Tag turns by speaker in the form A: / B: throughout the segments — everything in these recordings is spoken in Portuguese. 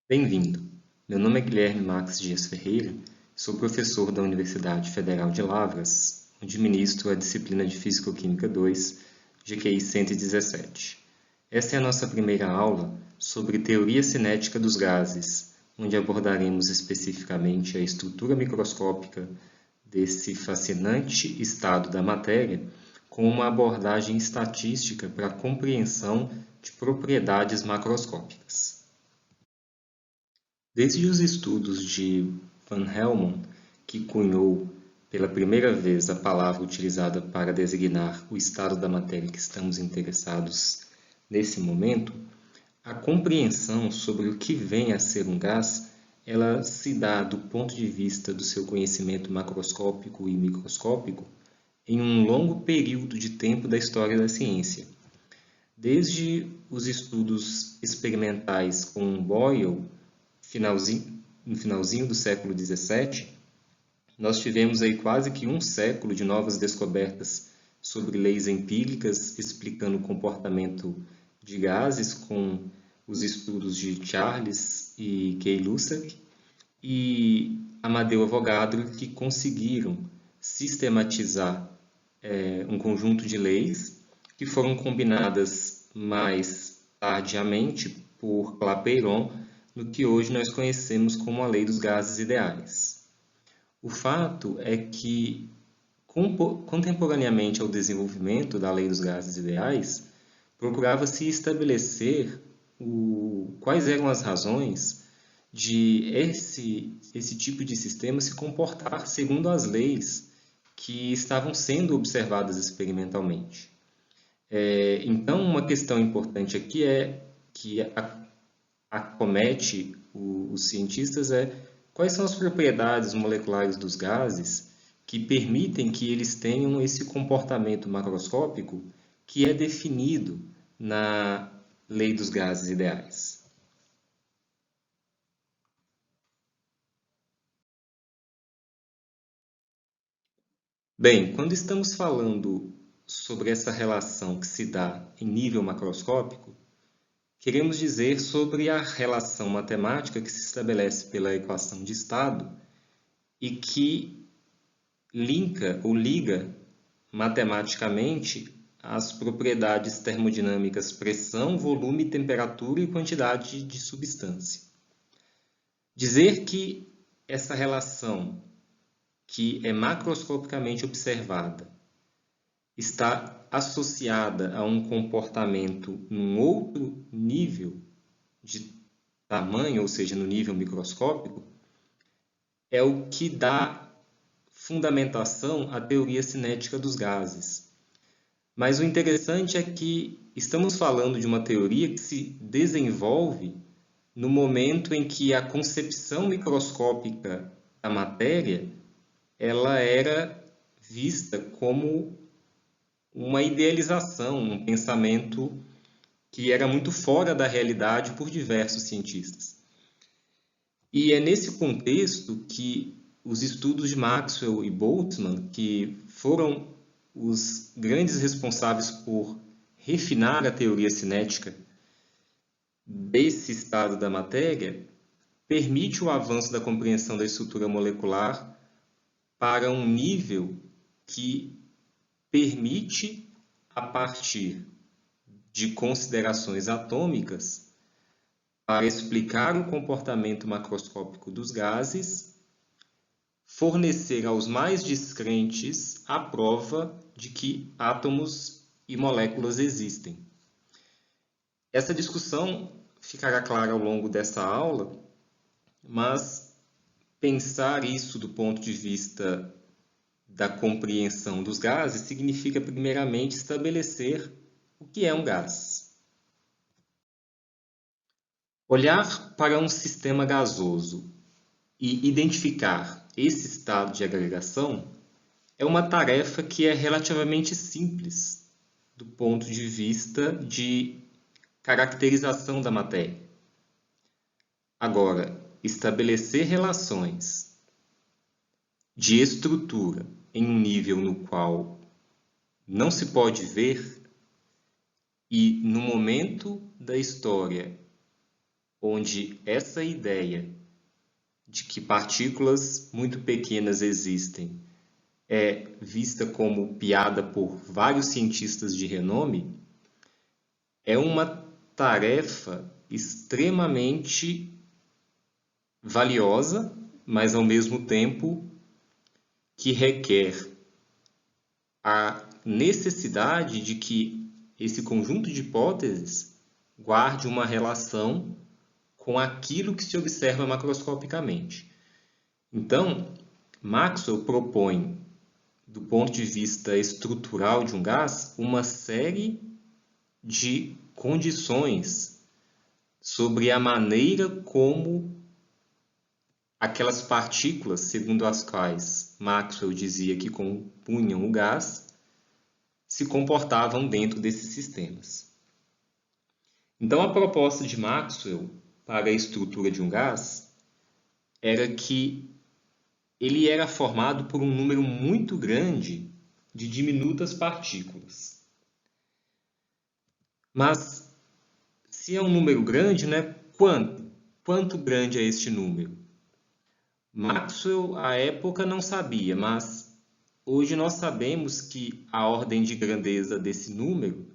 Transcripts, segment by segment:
A: Bem-vindo! Meu nome é Guilherme Max Dias Ferreira, sou professor da Universidade Federal de Lavras, onde ministro a disciplina de Físico-Química 2, GQI 117. Esta é a nossa primeira aula sobre teoria cinética dos gases, onde abordaremos especificamente a estrutura microscópica desse fascinante estado da matéria com uma abordagem estatística para a compreensão de propriedades macroscópicas. Desde os estudos de Van Helmont, que cunhou pela primeira vez a palavra utilizada para designar o estado da matéria que estamos interessados nesse momento, a compreensão sobre o que vem a ser um gás, ela se dá do ponto de vista do seu conhecimento macroscópico e microscópico em um longo período de tempo da história da ciência. Desde os estudos experimentais com Boyle, no finalzinho do século XVII, nós tivemos aí quase que um século de novas descobertas sobre leis empíricas explicando o comportamento de gases com os estudos de Charles e Gay-Lussac e Amadeu Avogadro, que conseguiram sistematizar um conjunto de leis que foram combinadas mais tardiamente por Clapeyron no que hoje nós conhecemos como a lei dos gases ideais. O fato é que, contemporaneamente ao desenvolvimento da lei dos gases ideais, procurava-se estabelecer quais eram as razões de esse tipo de sistema se comportar segundo as leis que estavam sendo observadas experimentalmente. Então, uma questão importante aqui que acomete os cientistas quais são as propriedades moleculares dos gases que permitem que eles tenham esse comportamento macroscópico que é definido na lei dos gases ideais. Bem, quando estamos falando sobre essa relação que se dá em nível macroscópico, queremos dizer sobre a relação matemática que se estabelece pela equação de estado e que linka ou liga matematicamente as propriedades termodinâmicas pressão, volume, temperatura e quantidade de substância. Dizer que essa relação, que é macroscopicamente observada, está associada a um comportamento num outro nível de tamanho, ou seja, no nível microscópico, é o que dá fundamentação à teoria cinética dos gases. Mas o interessante é que estamos falando de uma teoria que se desenvolve no momento em que a concepção microscópica da matéria ela era vista como uma idealização, um pensamento que era muito fora da realidade por diversos cientistas. E é nesse contexto que os estudos de Maxwell e Boltzmann, que foram os grandes responsáveis por refinar a teoria cinética desse estado da matéria, permite o avanço da compreensão da estrutura molecular para um nível que permite, a partir de considerações atômicas, para explicar o comportamento macroscópico dos gases, fornecer aos mais descrentes a prova de que átomos e moléculas existem. Essa discussão ficará clara ao longo dessa aula, mas pensar isso do ponto de vista da compreensão dos gases significa, primeiramente, estabelecer o que é um gás. Olhar para um sistema gasoso e identificar esse estado de agregação é uma tarefa que é relativamente simples do ponto de vista de caracterização da matéria. Agora, estabelecer relações de estrutura em um nível no qual não se pode ver e no momento da história onde essa ideia de que partículas muito pequenas existem é vista como piada por vários cientistas de renome, é uma tarefa extremamente valiosa, mas ao mesmo tempo que requer a necessidade de que esse conjunto de hipóteses guarde uma relação com aquilo que se observa macroscopicamente. Então, Maxwell propõe, do ponto de vista estrutural de um gás, uma série de condições sobre a maneira como aquelas partículas, segundo as quais Maxwell dizia que compunham o gás, se comportavam dentro desses sistemas. Então, a proposta de Maxwell para a estrutura de um gás era que ele era formado por um número muito grande de diminutas partículas. Mas, se é um número grande, né, quanto grande é este número? Maxwell, à época, não sabia, mas hoje nós sabemos que a ordem de grandeza desse número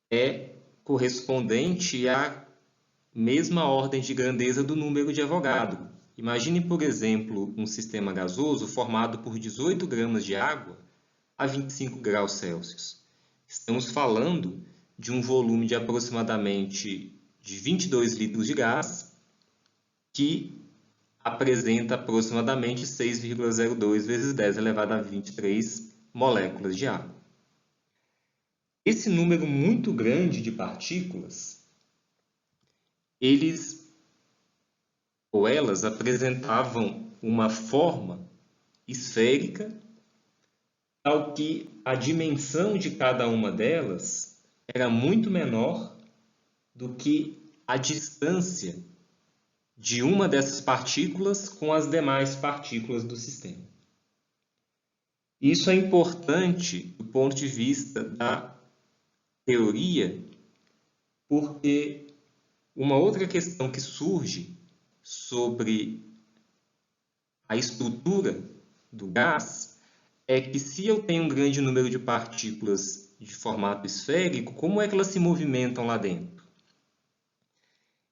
A: é correspondente à mesma ordem de grandeza do número de Avogadro. Imagine, por exemplo, um sistema gasoso formado por 18 gramas de água a 25 graus Celsius. Estamos falando de um volume de aproximadamente de 22 litros de gás que apresenta aproximadamente 6,02 vezes 10 elevado a 23 moléculas de água. Esse número muito grande de partículas, elas apresentavam uma forma esférica, tal que a dimensão de cada uma delas era muito menor do que a distância de uma dessas partículas com as demais partículas do sistema. Isso é importante do ponto de vista da teoria, porque uma outra questão que surge sobre a estrutura do gás é que se eu tenho um grande número de partículas de formato esférico, como é que elas se movimentam lá dentro?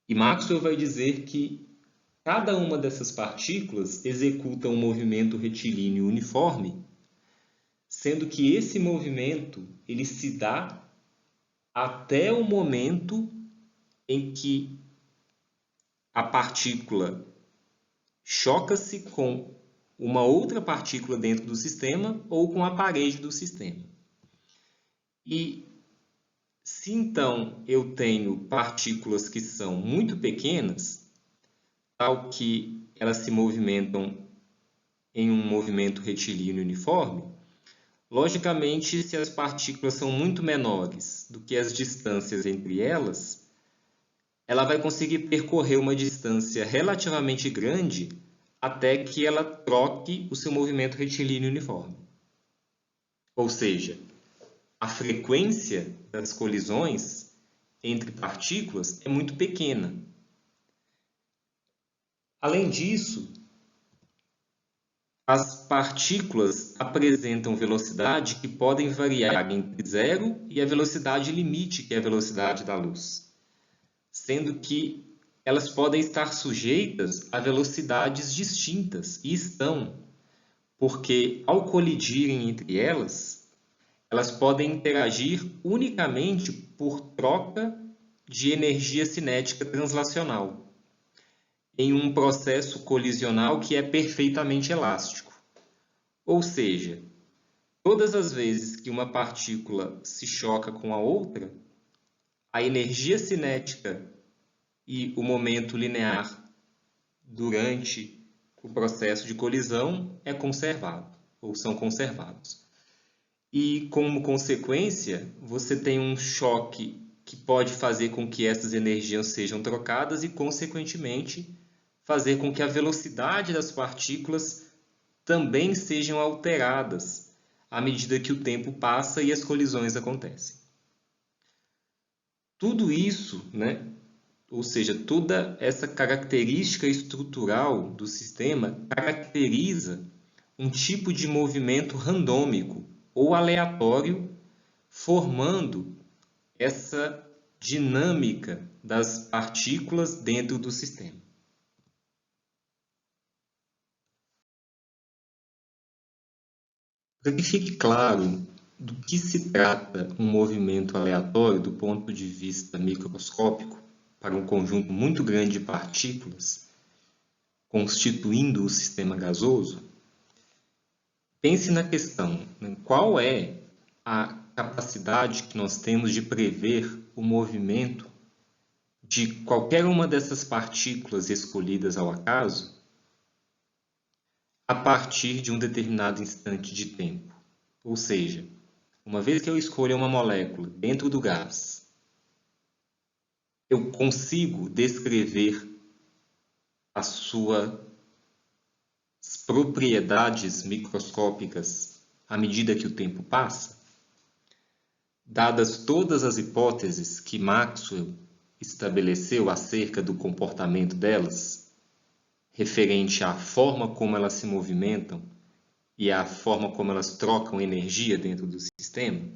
A: E Maxwell vai dizer que cada uma dessas partículas executa um movimento retilíneo uniforme, sendo que esse movimento ele se dá até o momento em que a partícula choca-se com uma outra partícula dentro do sistema ou com a parede do sistema. E se então eu tenho partículas que são muito pequenas, tal que elas se movimentam em um movimento retilíneo uniforme, logicamente, se as partículas são muito menores do que as distâncias entre elas, ela vai conseguir percorrer uma distância relativamente grande até que ela troque o seu movimento retilíneo uniforme. Ou seja, a frequência das colisões entre partículas é muito pequena. Além disso, as partículas apresentam velocidade que podem variar entre zero e a velocidade limite, que é a velocidade da luz, sendo que elas podem estar sujeitas a velocidades distintas, e estão, porque ao colidirem entre elas, elas podem interagir unicamente por troca de energia cinética translacional, em um processo colisional que é perfeitamente elástico. Ou seja, todas as vezes que uma partícula se choca com a outra, a energia cinética e o momento linear durante o processo de colisão é conservado, ou são conservados. E, como consequência, você tem um choque que pode fazer com que essas energias sejam trocadas e, consequentemente, fazer com que a velocidade das partículas também sejam alteradas à medida que o tempo passa e as colisões acontecem. Tudo isso, né, ou seja, toda essa característica estrutural do sistema caracteriza um tipo de movimento randômico ou aleatório, formando essa dinâmica das partículas dentro do sistema. Para que fique claro do que se trata um movimento aleatório do ponto de vista microscópico para um conjunto muito grande de partículas constituindo o sistema gasoso, pense na questão, né? Qual é a capacidade que nós temos de prever o movimento de qualquer uma dessas partículas escolhidas ao acaso a partir de um determinado instante de tempo. Ou seja, uma vez que eu escolho uma molécula dentro do gás, eu consigo descrever as suas propriedades microscópicas à medida que o tempo passa? Dadas todas as hipóteses que Maxwell estabeleceu acerca do comportamento delas, referente à forma como elas se movimentam e à forma como elas trocam energia dentro do sistema?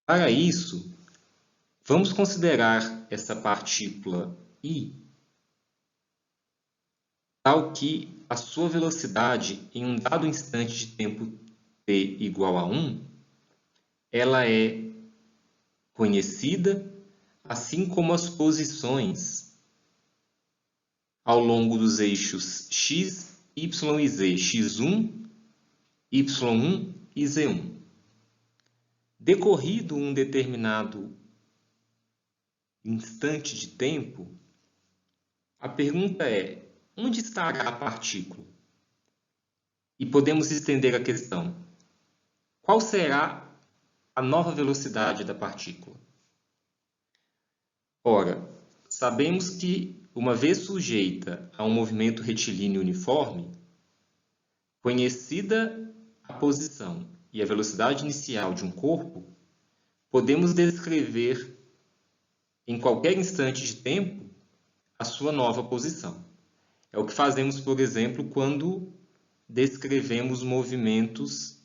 A: Para isso, vamos considerar essa partícula I tal que a sua velocidade em um dado instante de tempo t igual a 1, ela é conhecida, assim como as posições ao longo dos eixos x, y e z, x1, y1 e z1. Decorrido um determinado instante de tempo, a pergunta é: onde estará a partícula? E podemos estender a questão: qual será a nova velocidade da partícula? Ora, sabemos que, uma vez sujeita a um movimento retilíneo uniforme, conhecida a posição e a velocidade inicial de um corpo, podemos descrever em qualquer instante de tempo a sua nova posição. É o que fazemos, por exemplo, quando descrevemos movimentos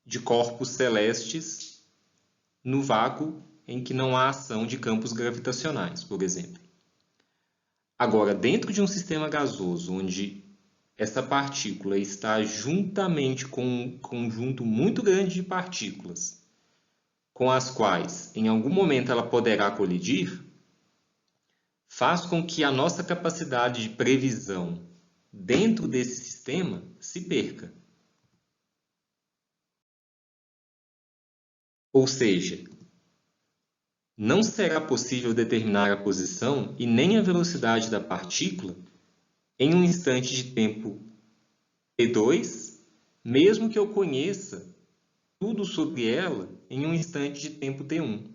A: de corpos celestes no vácuo em que não há ação de campos gravitacionais, por exemplo. Agora, dentro de um sistema gasoso, onde essa partícula está juntamente com um conjunto muito grande de partículas, com as quais, em algum momento, ela poderá colidir, faz com que a nossa capacidade de previsão dentro desse sistema se perca. Ou seja, não será possível determinar a posição e nem a velocidade da partícula em um instante de tempo t2, mesmo que eu conheça tudo sobre ela em um instante de tempo t1.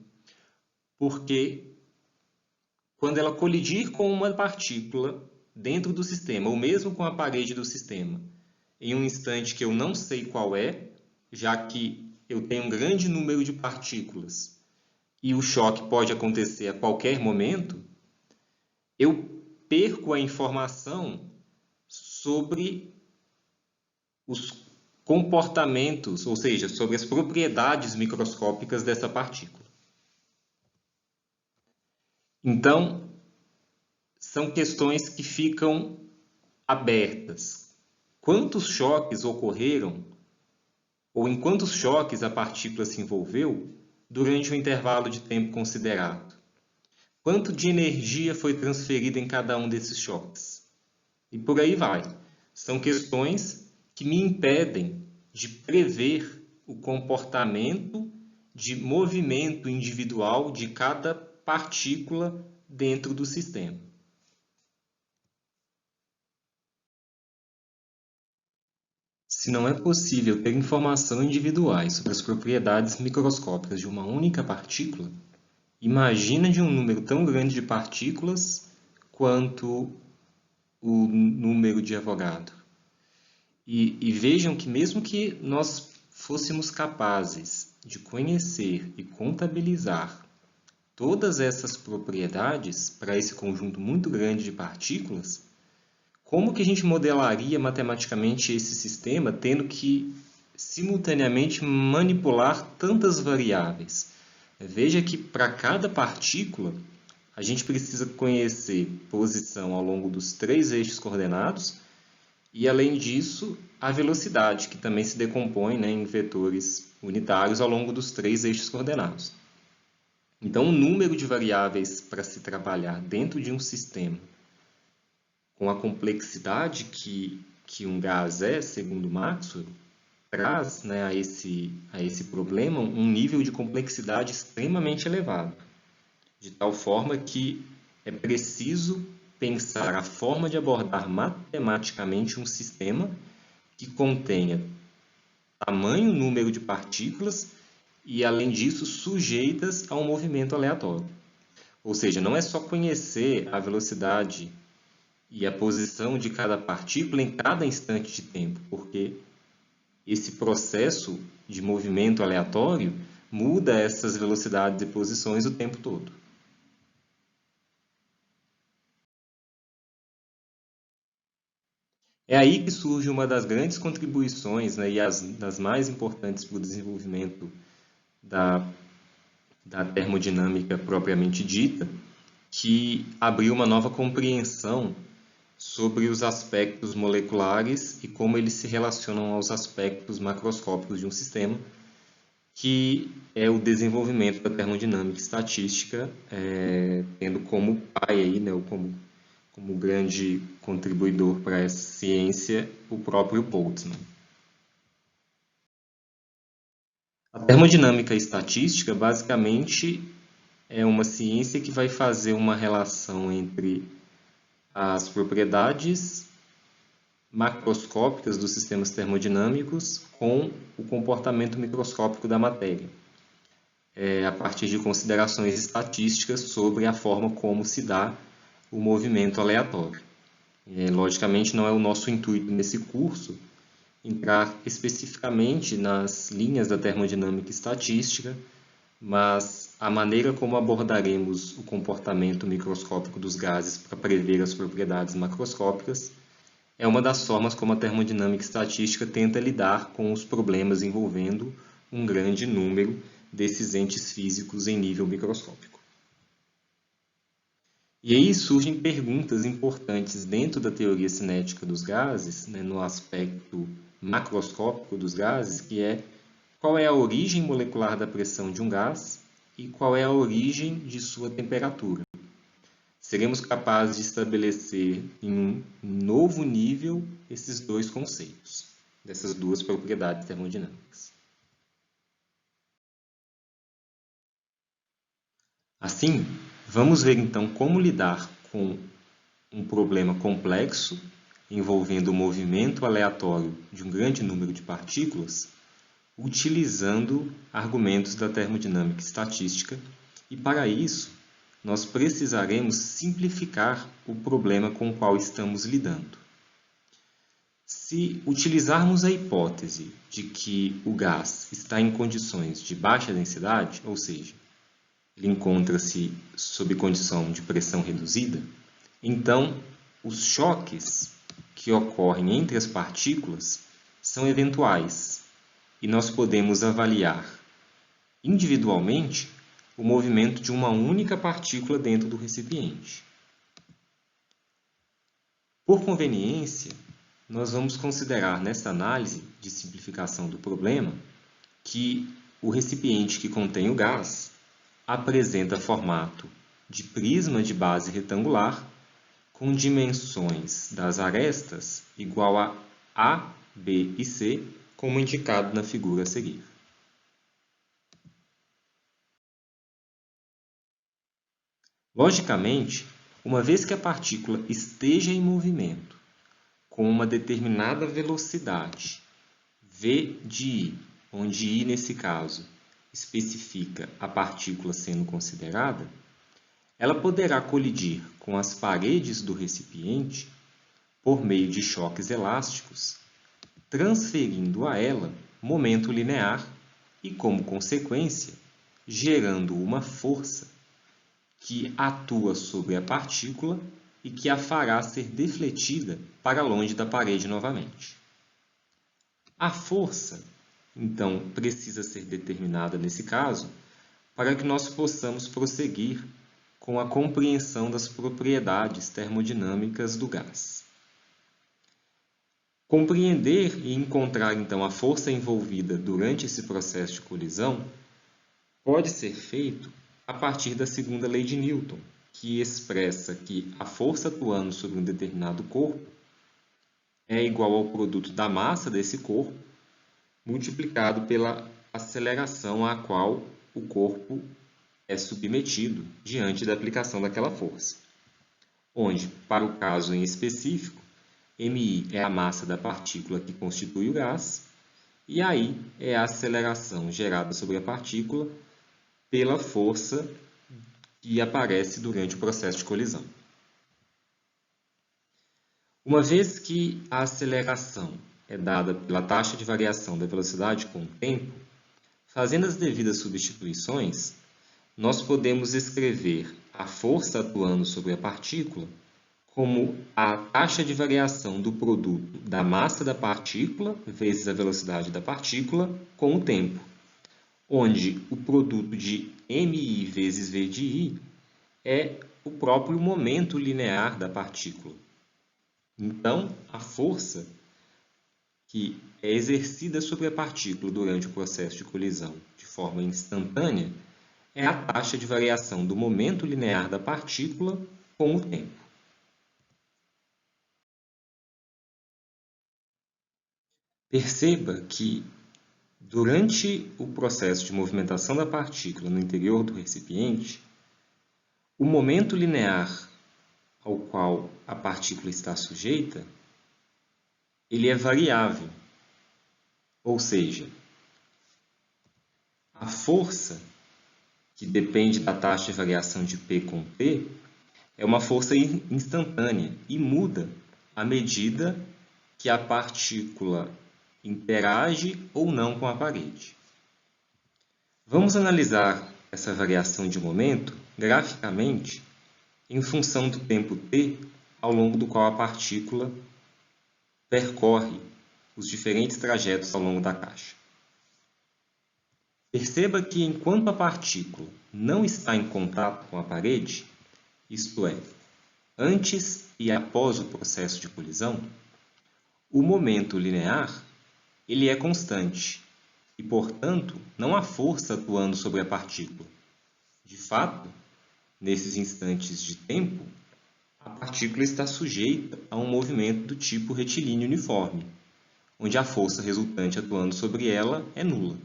A: Porque quando ela colidir com uma partícula dentro do sistema, ou mesmo com a parede do sistema, em um instante que eu não sei qual é, já que eu tenho um grande número de partículas e o choque pode acontecer a qualquer momento, eu perco a informação sobre os comportamentos, ou seja, sobre as propriedades microscópicas dessa partícula. Então, são questões que ficam abertas. Quantos choques ocorreram, ou em quantos choques a partícula se envolveu durante o intervalo de tempo considerado? Quanto de energia foi transferida em cada um desses choques? E por aí vai. São questões que me impedem de prever o comportamento de movimento individual de cada partícula dentro do sistema. Se não é possível ter informação individuais sobre as propriedades microscópicas de uma única partícula, imagina de um número tão grande de partículas quanto o número de Avogadro. E vejam que mesmo que nós fôssemos capazes de conhecer e contabilizar todas essas propriedades para esse conjunto muito grande de partículas, como que a gente modelaria matematicamente esse sistema tendo que simultaneamente manipular tantas variáveis? Veja que para cada partícula a gente precisa conhecer posição ao longo dos 3 eixos coordenados e, além disso, a velocidade, que também se decompõe, né, em vetores unitários ao longo dos 3 eixos coordenados. Então, o número de variáveis para se trabalhar dentro de um sistema com a complexidade que um gás é, segundo Maxwell, traz, né, a esse problema um nível de complexidade extremamente elevado, de tal forma que é preciso pensar a forma de abordar matematicamente um sistema que contenha tamanho número de partículas e, além disso, sujeitas a um movimento aleatório. Ou seja, não é só conhecer a velocidade e a posição de cada partícula em cada instante de tempo, porque esse processo de movimento aleatório muda essas velocidades e posições o tempo todo. É aí que surge uma das grandes contribuições, né, e das mais importantes para o desenvolvimento da termodinâmica propriamente dita, que abriu uma nova compreensão sobre os aspectos moleculares e como eles se relacionam aos aspectos macroscópicos de um sistema, que é o desenvolvimento da termodinâmica estatística, tendo como pai aí, né, como grande contribuidor para essa ciência, o próprio Boltzmann. A termodinâmica estatística, basicamente, é uma ciência que vai fazer uma relação entre as propriedades macroscópicas dos sistemas termodinâmicos com o comportamento microscópico da matéria, a partir de considerações estatísticas sobre a forma como se dá o movimento aleatório. Logicamente, não é o nosso intuito nesse curso entrar especificamente nas linhas da termodinâmica estatística, mas a maneira como abordaremos o comportamento microscópico dos gases para prever as propriedades macroscópicas é uma das formas como a termodinâmica estatística tenta lidar com os problemas envolvendo um grande número desses entes físicos em nível microscópico. E aí surgem perguntas importantes dentro da teoria cinética dos gases, né, no aspecto macroscópico dos gases, que é qual é a origem molecular da pressão de um gás e qual é a origem de sua temperatura. Seremos capazes de estabelecer em um novo nível esses dois conceitos, dessas duas propriedades termodinâmicas. Assim, vamos ver então como lidar com um problema complexo envolvendo o movimento aleatório de um grande número de partículas, utilizando argumentos da termodinâmica estatística, e para isso nós precisaremos simplificar o problema com o qual estamos lidando. Se utilizarmos a hipótese de que o gás está em condições de baixa densidade, ou seja, ele encontra-se sob condição de pressão reduzida, então os choques que ocorrem entre as partículas são eventuais e nós podemos avaliar individualmente o movimento de uma única partícula dentro do recipiente. Por conveniência, nós vamos considerar nesta análise de simplificação do problema que o recipiente que contém o gás apresenta formato de prisma de base retangular com dimensões das arestas igual a B e C, como indicado na figura a seguir. Logicamente, uma vez que a partícula esteja em movimento com uma determinada velocidade, v de i, onde i, nesse caso, especifica a partícula sendo considerada, ela poderá colidir com as paredes do recipiente por meio de choques elásticos, transferindo a ela momento linear e, como consequência, gerando uma força que atua sobre a partícula e que a fará ser defletida para longe da parede novamente. A força, então, precisa ser determinada nesse caso para que nós possamos prosseguir com a compreensão das propriedades termodinâmicas do gás. Compreender e encontrar, então, a força envolvida durante esse processo de colisão pode ser feito a partir da segunda lei de Newton, que expressa que a força atuando sobre um determinado corpo é igual ao produto da massa desse corpo multiplicado pela aceleração a qual o corpo é submetido diante da aplicação daquela força, onde, para o caso em específico, mI é a massa da partícula que constitui o gás, e aí é a aceleração gerada sobre a partícula pela força que aparece durante o processo de colisão. Uma vez que a aceleração é dada pela taxa de variação da velocidade com o tempo, fazendo as devidas substituições, nós podemos escrever a força atuando sobre a partícula como a taxa de variação do produto da massa da partícula vezes a velocidade da partícula com o tempo, onde o produto de mI vezes v de I é o próprio momento linear da partícula. Então, a força que é exercida sobre a partícula durante o processo de colisão de forma instantânea é a taxa de variação do momento linear da partícula com o tempo. Perceba que, durante o processo de movimentação da partícula no interior do recipiente, o momento linear ao qual a partícula está sujeita, ele é variável. Ou seja, a força que depende da taxa de variação de P com T é uma força instantânea e muda à medida que a partícula interage ou não com a parede. Vamos analisar essa variação de momento graficamente em função do tempo t ao longo do qual a partícula percorre os diferentes trajetos ao longo da caixa. Perceba que enquanto a partícula não está em contato com a parede, isto é, antes e após o processo de colisão, o momento linear ele é constante e, portanto, não há força atuando sobre a partícula. De fato, nesses instantes de tempo, a partícula está sujeita a um movimento do tipo retilíneo uniforme, onde a força resultante atuando sobre ela é nula.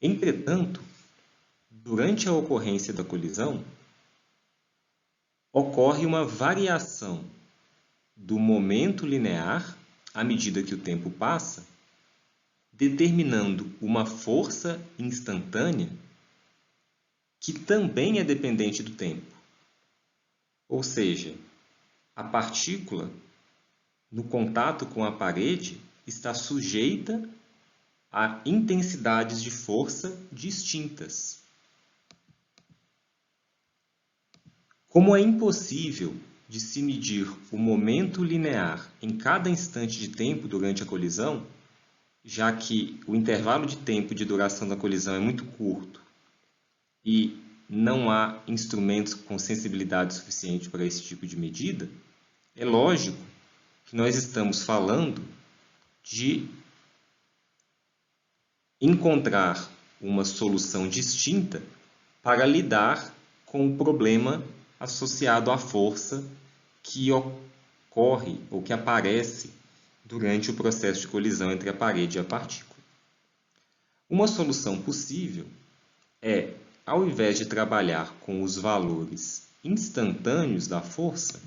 A: Entretanto, durante a ocorrência da colisão, ocorre uma variação do momento linear à medida que o tempo passa, determinando uma força instantânea que também é dependente do tempo. Ou seja, a partícula, no contato com a parede, está sujeita a intensidades de força distintas. Como é impossível de se medir o momento linear em cada instante de tempo durante a colisão, já que o intervalo de tempo de duração da colisão é muito curto e não há instrumentos com sensibilidade suficiente para esse tipo de medida, é lógico que nós estamos falando de encontrar uma solução distinta para lidar com o problema associado à força que ocorre ou que aparece durante o processo de colisão entre a parede e a partícula. Uma solução possível é, ao invés de trabalhar com os valores instantâneos da força,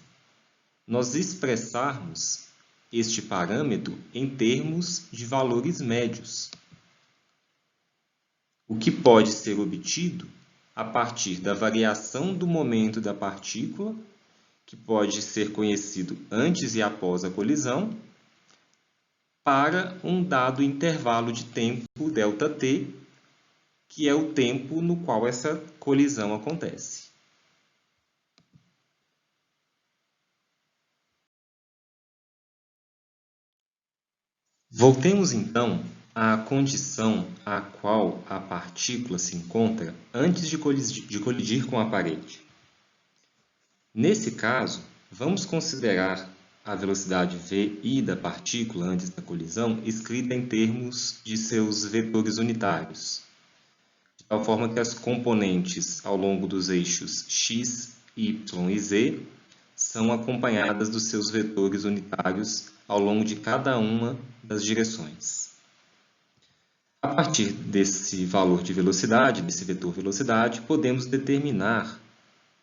A: nós expressarmos este parâmetro em termos de valores médios, o que pode ser obtido a partir da variação do momento da partícula, que pode ser conhecido antes e após a colisão, para um dado intervalo de tempo ΔT, que é o tempo no qual essa colisão acontece. Voltemos então à condição a qual a partícula se encontra antes de colidir com a parede. Nesse caso, vamos considerar a velocidade VI da partícula antes da colisão escrita em termos de seus vetores unitários, de tal forma que as componentes ao longo dos eixos x, y e z são acompanhadas dos seus vetores unitários ao longo de cada uma das direções. A partir desse valor de velocidade, desse vetor velocidade, podemos determinar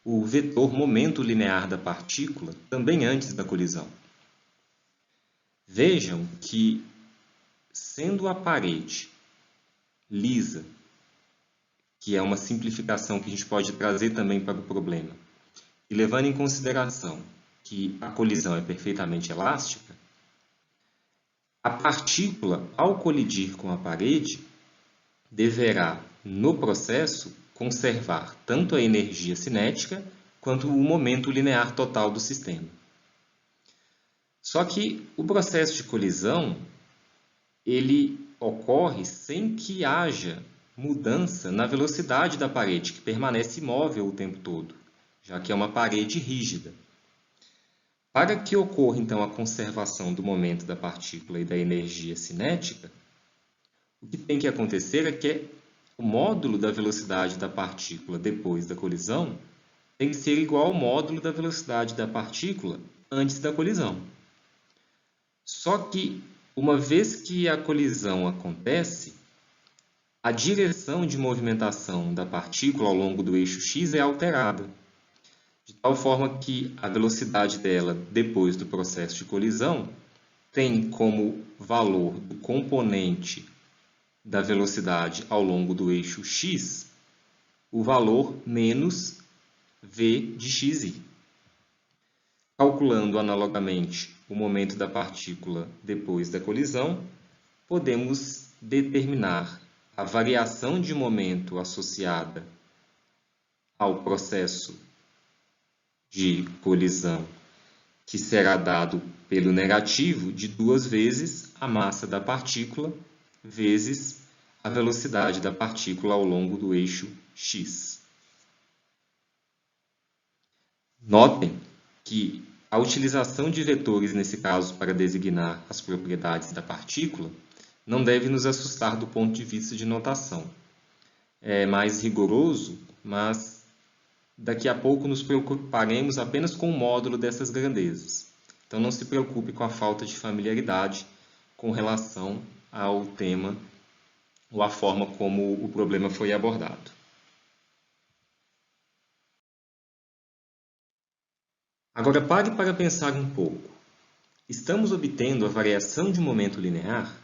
A: o vetor momento linear da partícula também antes da colisão. Vejam que, sendo a parede lisa, que é uma simplificação que a gente pode trazer também para o problema, e levando em consideração que a colisão é perfeitamente elástica, a partícula, ao colidir com a parede, deverá, no processo, conservar tanto a energia cinética quanto o momento linear total do sistema. Só que o processo de colisão, ele ocorre sem que haja mudança na velocidade da parede, que permanece imóvel o tempo todo, já que é uma parede rígida. Para que ocorra, então, a conservação do momento da partícula e da energia cinética, o que tem que acontecer é que o módulo da velocidade da partícula depois da colisão tem que ser igual ao módulo da velocidade da partícula antes da colisão. Só que, uma vez que a colisão acontece, a direção de movimentação da partícula ao longo do eixo x é alterada, de tal forma que a velocidade dela depois do processo de colisão tem como valor do componente da velocidade ao longo do eixo x o valor menos v de xi. Calculando analogamente o momento da partícula depois da colisão, podemos determinar a variação de momento associada ao processo de colisão, que será dado pelo negativo de 2 vezes a massa da partícula vezes a velocidade da partícula ao longo do eixo x. Notem que a utilização de vetores, nesse caso, para designar as propriedades da partícula, não deve nos assustar do ponto de vista de notação. É mais rigoroso, mas daqui a pouco nos preocuparemos apenas com o módulo dessas grandezas. Então não se preocupe com a falta de familiaridade com relação ao tema ou à forma como o problema foi abordado. Agora pare para pensar um pouco. Estamos obtendo a variação de momento linear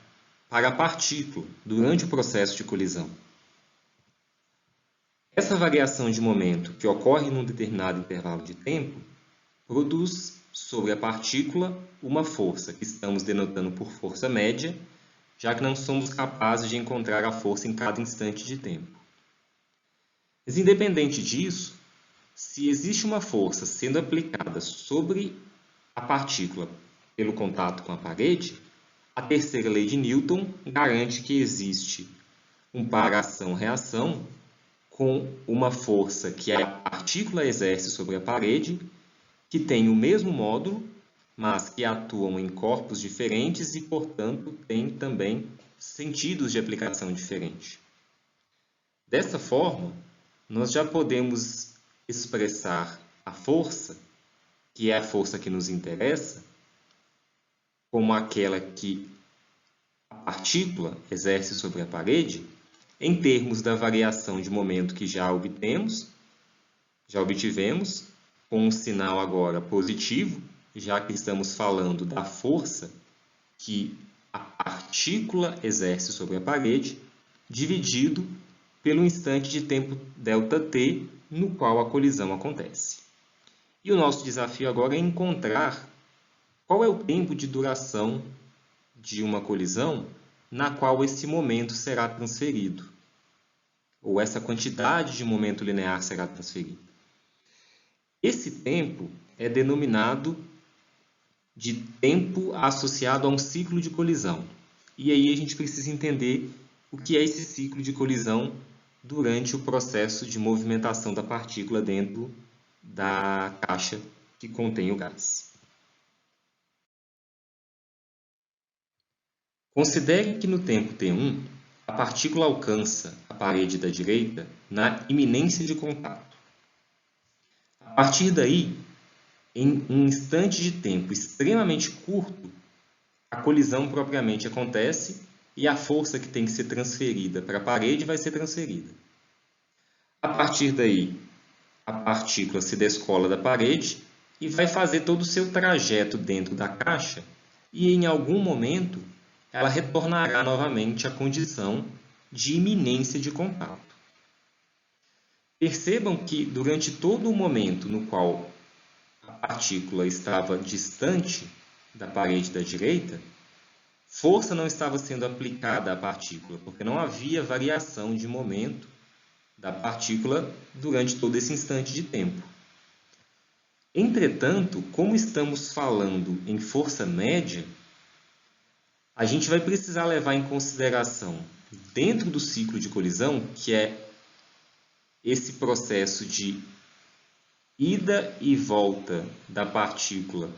A: para a partícula durante o processo de colisão. Essa variação de momento, que ocorre num determinado intervalo de tempo, produz sobre a partícula uma força que estamos denotando por força média, já que não somos capazes de encontrar a força em cada instante de tempo. Mas, independente disso, se existe uma força sendo aplicada sobre a partícula pelo contato com a parede, a terceira lei de Newton garante que existe um par ação-reação com uma força que a partícula exerce sobre a parede, que tem o mesmo módulo, mas que atuam em corpos diferentes e, portanto, têm também sentidos de aplicação diferentes. Dessa forma, nós já podemos expressar a força, que é a força que nos interessa, como aquela que a partícula exerce sobre a parede, em termos da variação de momento que já obtivemos, com um sinal agora positivo, já que estamos falando da força que a partícula exerce sobre a parede, dividido pelo instante de tempo ΔT no qual a colisão acontece. E o nosso desafio agora é encontrar qual é o tempo de duração de uma colisão na qual esse momento será transferido, ou essa quantidade de momento linear será transferida. Esse tempo é denominado de tempo associado a um ciclo de colisão. E aí a gente precisa entender o que é esse ciclo de colisão durante o processo de movimentação da partícula dentro da caixa que contém o gás. Considere que no tempo t1, a partícula alcança a parede da direita na iminência de contato. A partir daí, em um instante de tempo extremamente curto, a colisão propriamente acontece e a força que tem que ser transferida para a parede vai ser transferida. A partir daí, a partícula se descola da parede e vai fazer todo o seu trajeto dentro da caixa e, em algum momento, ela retornará novamente à condição de iminência de contato. Percebam que, durante todo o momento no qual a partícula estava distante da parede da direita, força não estava sendo aplicada à partícula, porque não havia variação de momento da partícula durante todo esse instante de tempo. Entretanto, como estamos falando em força média, a gente vai precisar levar em consideração, dentro do ciclo de colisão, que é esse processo de ida e volta da partícula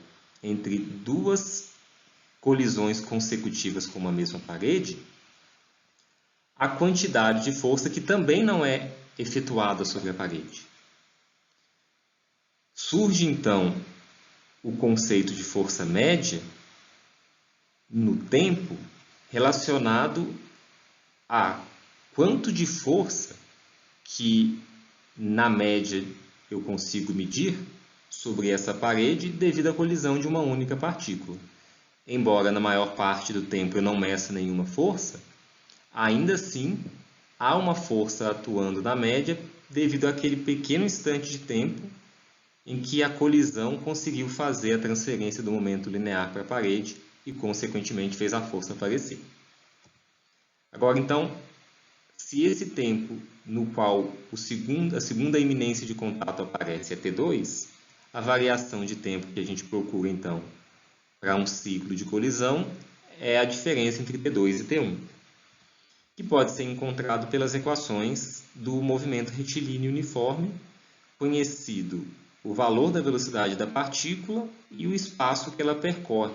A: entre duas colisões consecutivas com uma mesma parede, a quantidade de força que também não é efetuada sobre a parede. Surge, então, o conceito de força média no tempo relacionado a quanto de força que, na média, eu consigo medir sobre essa parede devido à colisão de uma única partícula. Embora na maior parte do tempo eu não meça nenhuma força, ainda assim há uma força atuando na média devido àquele pequeno instante de tempo em que a colisão conseguiu fazer a transferência do momento linear para a parede e, consequentemente, fez a força aparecer. Agora, então, se esse tempo no qual a segunda iminência de contato aparece é T2, a variação de tempo que a gente procura, então, para um ciclo de colisão é a diferença entre T2 e T1, que pode ser encontrado pelas equações do movimento retilíneo uniforme, conhecido o valor da velocidade da partícula e o espaço que ela percorre.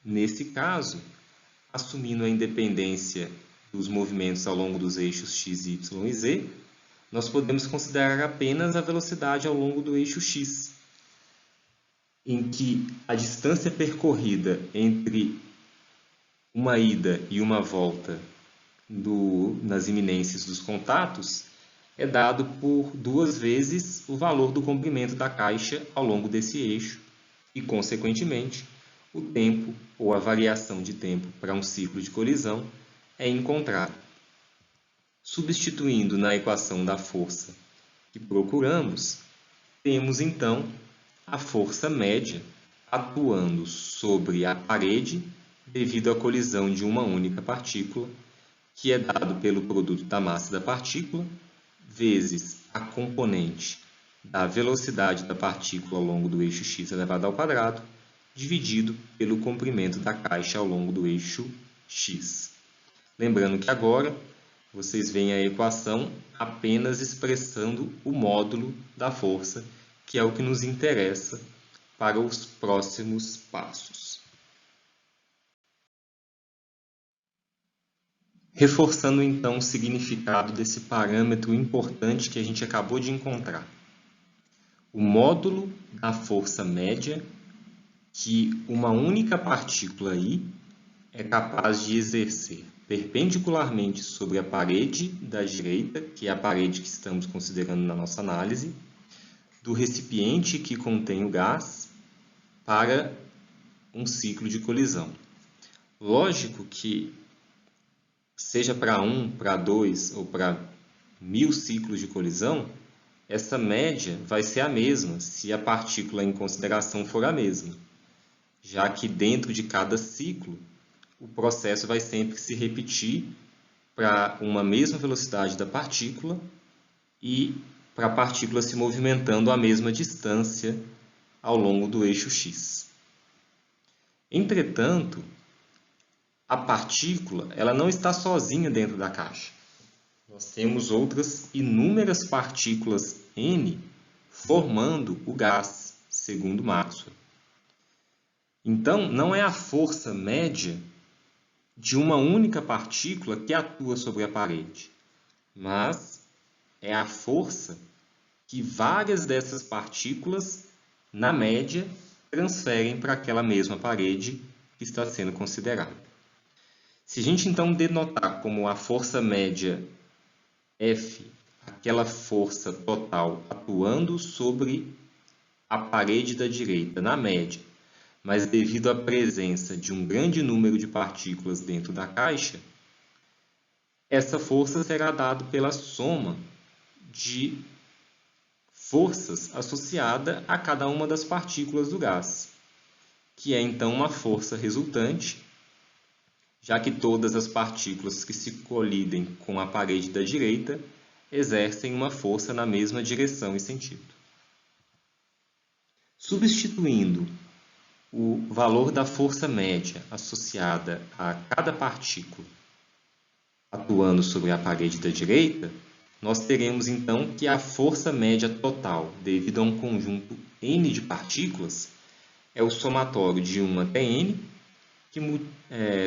A: Nesse caso, assumindo a independência dos movimentos ao longo dos eixos x, y e z, nós podemos considerar apenas a velocidade ao longo do eixo x, em que a distância percorrida entre uma ida e uma volta nas iminências dos contatos é dado por 2 vezes o valor do comprimento da caixa ao longo desse eixo e, consequentemente, o tempo ou a variação de tempo para um ciclo de colisão é encontrado. Substituindo na equação da força que procuramos, temos então a força média atuando sobre a parede devido à colisão de uma única partícula, que é dado pelo produto da massa da partícula vezes a componente da velocidade da partícula ao longo do eixo x elevado ao quadrado, dividido pelo comprimento da caixa ao longo do eixo x. Lembrando que agora vocês veem a equação apenas expressando o módulo da força, que é o que nos interessa para os próximos passos. Reforçando então o significado desse parâmetro importante que a gente acabou de encontrar. O módulo da força média que uma única partícula I é capaz de exercer perpendicularmente sobre a parede da direita, que é a parede que estamos considerando na nossa análise, do recipiente que contém o gás para um ciclo de colisão. Lógico que, seja para 1, para 2 ou para 1000 ciclos de colisão, essa média vai ser a mesma se a partícula em consideração for a mesma, já que dentro de cada ciclo o processo vai sempre se repetir para uma mesma velocidade da partícula e para a partícula se movimentando a mesma distância ao longo do eixo x. Entretanto, a partícula ela não está sozinha dentro da caixa. Nós temos outras inúmeras partículas m formando o gás, segundo Maxwell. Então, não é a força média de uma única partícula que atua sobre a parede, mas é a força que várias dessas partículas, na média, transferem para aquela mesma parede que está sendo considerada. Se a gente então denotar como a força média F, aquela força total atuando sobre a parede da direita, na média, mas devido à presença de um grande número de partículas dentro da caixa, essa força será dada pela soma de forças associada a cada uma das partículas do gás, que é então uma força resultante, já que todas as partículas que se colidem com a parede da direita exercem uma força na mesma direção e sentido. Substituindo o valor da força média associada a cada partícula atuando sobre a parede da direita, nós teremos então que a força média total, devido a um conjunto n de partículas, é o somatório de 1 até n,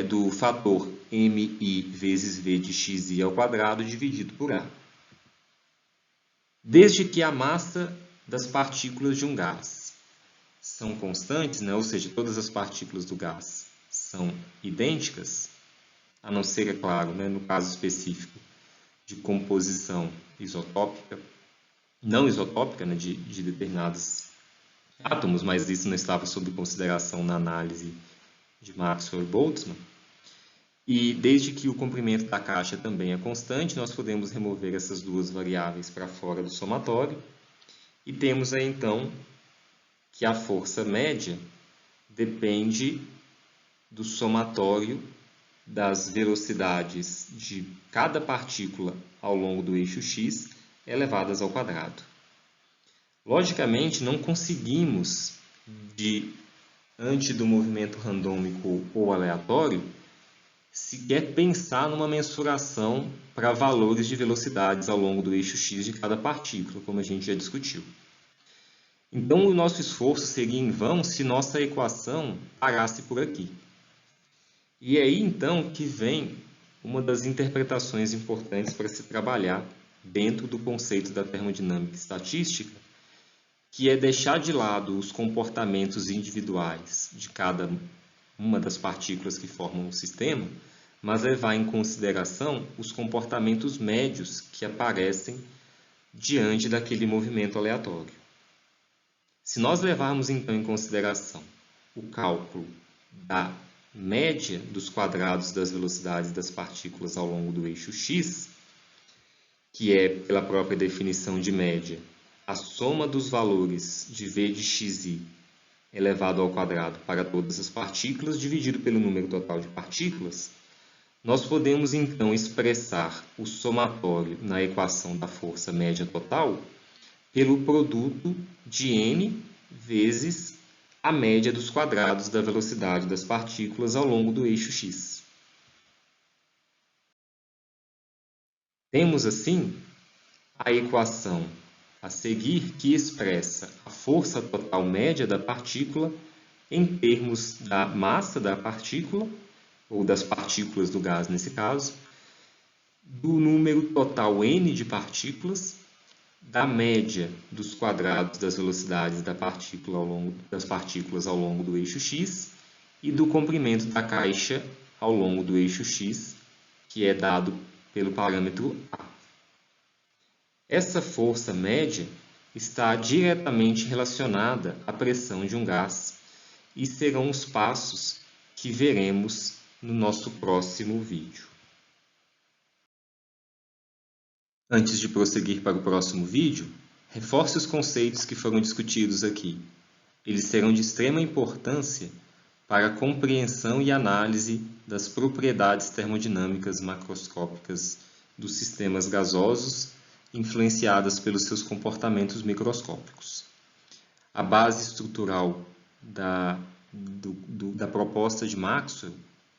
A: do fator mi vezes v de xi ao quadrado dividido por a. Desde que a massa das partículas de um gás são constantes, ou seja, todas as partículas do gás são idênticas, a não ser, é claro, no caso específico de composição isotópica, não isotópica, de determinados átomos, mas isso não estava sob consideração na análise de Maxwell e Boltzmann. E desde que o comprimento da caixa também é constante, nós podemos remover essas duas variáveis para fora do somatório e temos aí então que a força média depende do somatório das velocidades de cada partícula ao longo do eixo x elevadas ao quadrado. Logicamente, não conseguimos, diante do movimento randômico ou aleatório, sequer pensar numa mensuração para valores de velocidades ao longo do eixo x de cada partícula, como a gente já discutiu. Então, o nosso esforço seria em vão se nossa equação parasse por aqui. E é aí, então, que vem uma das interpretações importantes para se trabalhar dentro do conceito da termodinâmica estatística, que é deixar de lado os comportamentos individuais de cada uma das partículas que formam o sistema, mas levar em consideração os comportamentos médios que aparecem diante daquele movimento aleatório. Se nós levarmos, então, em consideração o cálculo da média dos quadrados das velocidades das partículas ao longo do eixo x, que é, pela própria definição de média, a soma dos valores de v de xi elevado ao quadrado para todas as partículas dividido pelo número total de partículas, nós podemos então expressar o somatório na equação da força média total pelo produto de n vezes a média dos quadrados da velocidade das partículas ao longo do eixo x. Temos, assim, a equação a seguir que expressa a força total média da partícula em termos da massa da partícula, ou das partículas do gás nesse caso, do número total n de partículas, da média dos quadrados das velocidades das partículas ao longo do eixo x e do comprimento da caixa ao longo do eixo x, que é dado pelo parâmetro A. Essa força média está diretamente relacionada à pressão de um gás e serão os passos que veremos no nosso próximo vídeo. Antes de prosseguir para o próximo vídeo, reforce os conceitos que foram discutidos aqui. Eles serão de extrema importância para a compreensão e análise das propriedades termodinâmicas macroscópicas dos sistemas gasosos influenciadas pelos seus comportamentos microscópicos. A base estrutural da proposta de Maxwell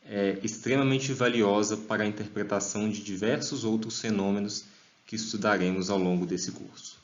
A: é extremamente valiosa para a interpretação de diversos outros fenômenos que estudaremos ao longo desse curso.